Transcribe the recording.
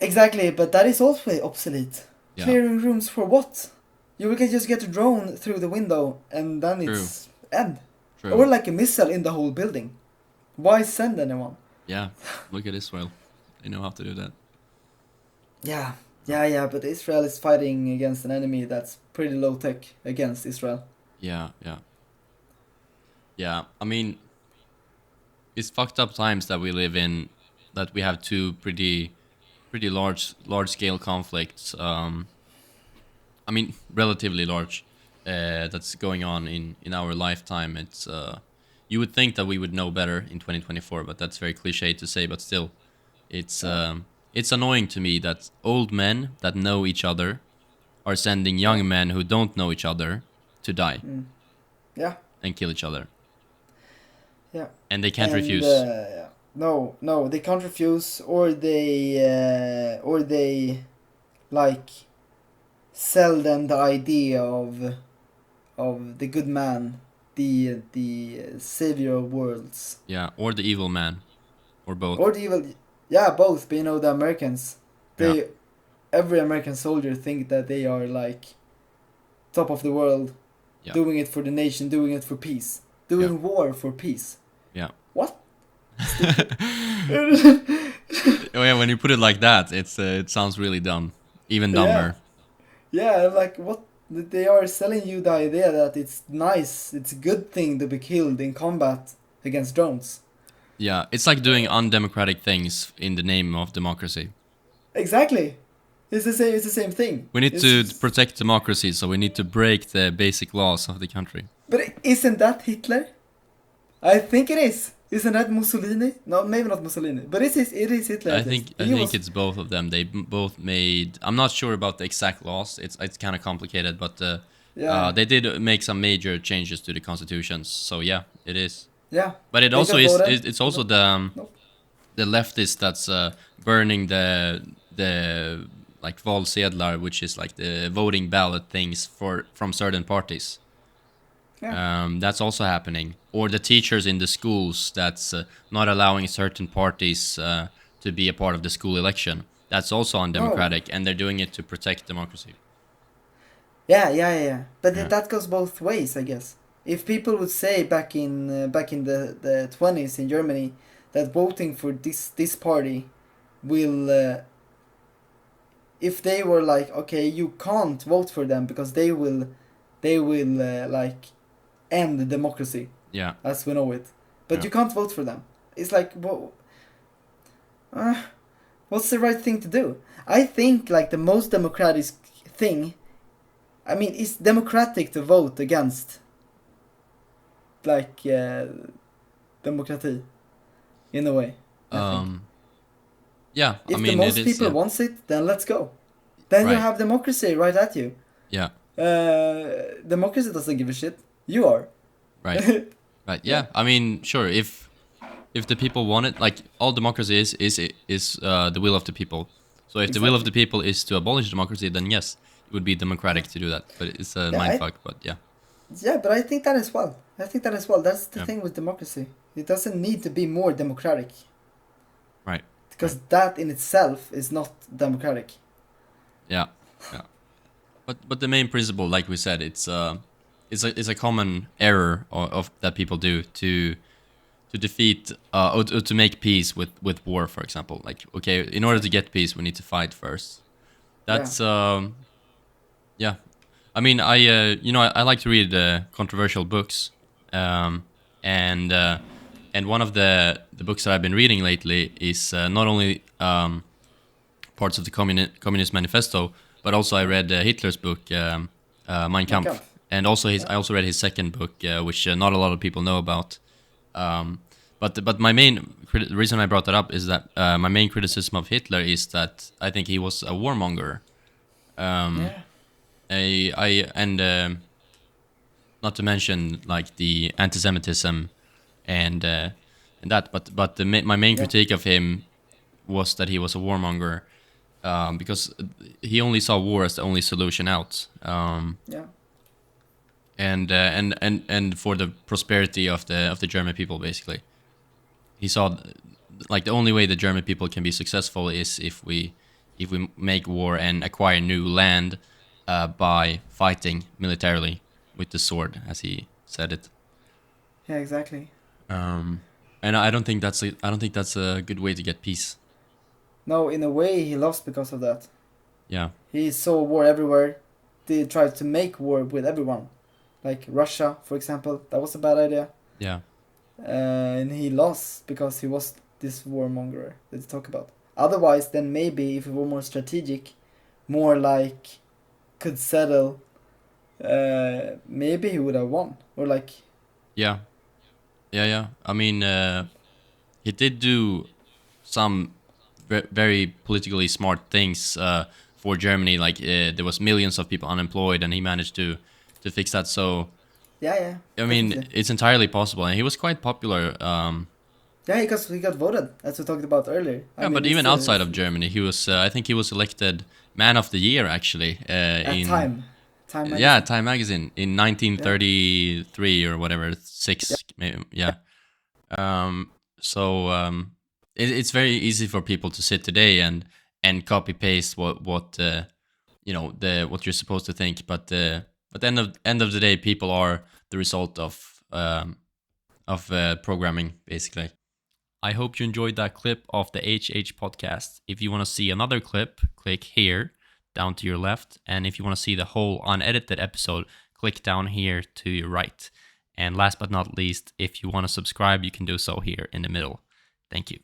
Exactly, but that is also obsolete. Yeah, Clearing rooms for what? You will just get a drone through the window and then true, it's end. Or true. like a missile in the whole building. Why send anyone? Yeah, look at Israel. They know how to do that. Yeah, Yeah, yeah, but Israel is fighting against an enemy that's pretty low tech against Israel. yeah, yeah. Yeah. I mean, it's fucked up times that we live in. That we have two pretty large scale conflicts. I mean, relatively large. That's going on in our lifetime. It's you would think that we would know better in 2024, but that's very cliche to say. But still, it's Yeah, it's annoying to me that old men that know each other are sending yeah, young men who don't know each other to die mm, yeah, and kill each other, yeah. and they can't And refuse. yeah. No, no, they can't refuse, or they like sell them the idea of the good man, the savior of worlds, Yeah, or the evil man, or both. or the evil. Yeah, both. But you know the Americans, Yeah, they every American soldier think that they are like top of the world, yeah, doing it for the nation, doing it for peace, yeah, doing war for peace. yeah. What? Stupid. Oh yeah, when you put it like that, it sounds really dumb, even Yeah, dumber. yeah. Like what? They are selling you the idea that it's nice, it's a good thing to be killed in combat against drones. Yeah, it's like doing undemocratic things in the name of democracy. Exactly. It's the same. It's the same thing. We need to It's protect democracy, so we need to break the basic laws of the country. but isn't that Hitler? I think it is. Isn't that Mussolini? No, maybe not Mussolini, but it is Hitler I at least. think I He think was. it's both of them. They both made. I'm not sure about the exact laws. It's kind of complicated, but Yeah, they did make some major changes to the constitutions. So yeah, it is. yeah. But it They also got is. voted. It's They also got nope. the leftist that's burning the like valsedlar, which is like the voting ballot things for from certain parties. Yeah. That's also happening, or the teachers in the schools that's not allowing certain parties to be a part of the school election. That's also No. undemocratic, and they're doing it to protect democracy. Yeah, yeah, yeah, yeah. But Yeah, that goes both ways, I guess. If people would say back in the 20s in Germany that voting for this party will if they were like, okay, you can't vote for them because they will like end democracy yeah, as we know it, but yeah. you can't vote for them. It's like, well, uh, what's the right thing to do? I think like the most democratic thing. I mean, it's democratic to vote against like democracy in a way. I think Um, yeah. I if the mean, it most is. people Yeah, wants it, then let's go. Then you right. have democracy right at you. Yeah, Democracy doesn't give a shit. You are. right, right. Yeah. Yeah. I mean, sure. If the people want it, like all democracy is the will of the people. So if the will of Exactly. the people is to abolish democracy, then yes, it would be democratic to do that. But it's a Yeah, mindfuck. But yeah, but I think that as well. I think that as well. That's the yeah, thing with democracy. It doesn't need to be more democratic right, right, because that in itself is not democratic. yeah, yeah. But the main principle, like we said, it's a common error of that people do to defeat or to make peace with war, for example. Like okay, in order to Exactly. get peace, we need to fight first. Yeah. That's yeah. I mean, I like to read controversial books, um, and and one of the books that I've been reading lately is not only parts of the Communist Manifesto, but also I read Hitler's book Mein Mein Kampf, Kampf. and also his Yeah. I also read his second book, which not a lot of people know about. Um, but my main the reason I brought that up is that my main criticism of Hitler is that I think he was a warmonger. Um, Yeah. I and not to mention like the anti-Semitism and that, but my main Yeah. critique of him was that he was a warmonger because he only saw war as the only solution out, Yeah. and for the prosperity of the German people. Basically, he saw like the only way the German people can be successful is if we make war and acquire new land by fighting militarily with the sword, as he said it. Yeah, exactly. Um, and I don't think that's a good way to get peace. No, in a way, he lost because of that. Yeah, He saw war everywhere. They tried to make war with everyone. Like Russia, for example, that was a bad idea. yeah, And he lost because he was this warmonger that you talk about. Otherwise, then maybe if he were more strategic, more like could settle, maybe he would have won. Or like, yeah, yeah. I mean, he did do some very politically smart things for Germany. Like there was millions of people unemployed, and he managed to fix that. So yeah, I mean, definitely. it's entirely possible, and he was quite popular. Yeah, because he got voted, as we talked about earlier. I Yeah, mean, but it's, even outside it's of Germany, he was. I think he was elected Man of the Year actually at in Time yeah magazine. Time magazine in Yeah, 1933 or whatever yeah, six maybe, yeah. Um, so it's very easy for people to sit today and copy paste what you know the what you're supposed to think, but at the end of the day, people are the result of programming basically. I hope you enjoyed that clip of the HH podcast. If you want to see another clip, click here down to your left. And if you want to see the whole unedited episode, click down here to your right. And last but not least, if you want to subscribe, you can do so here in the middle. Thank you.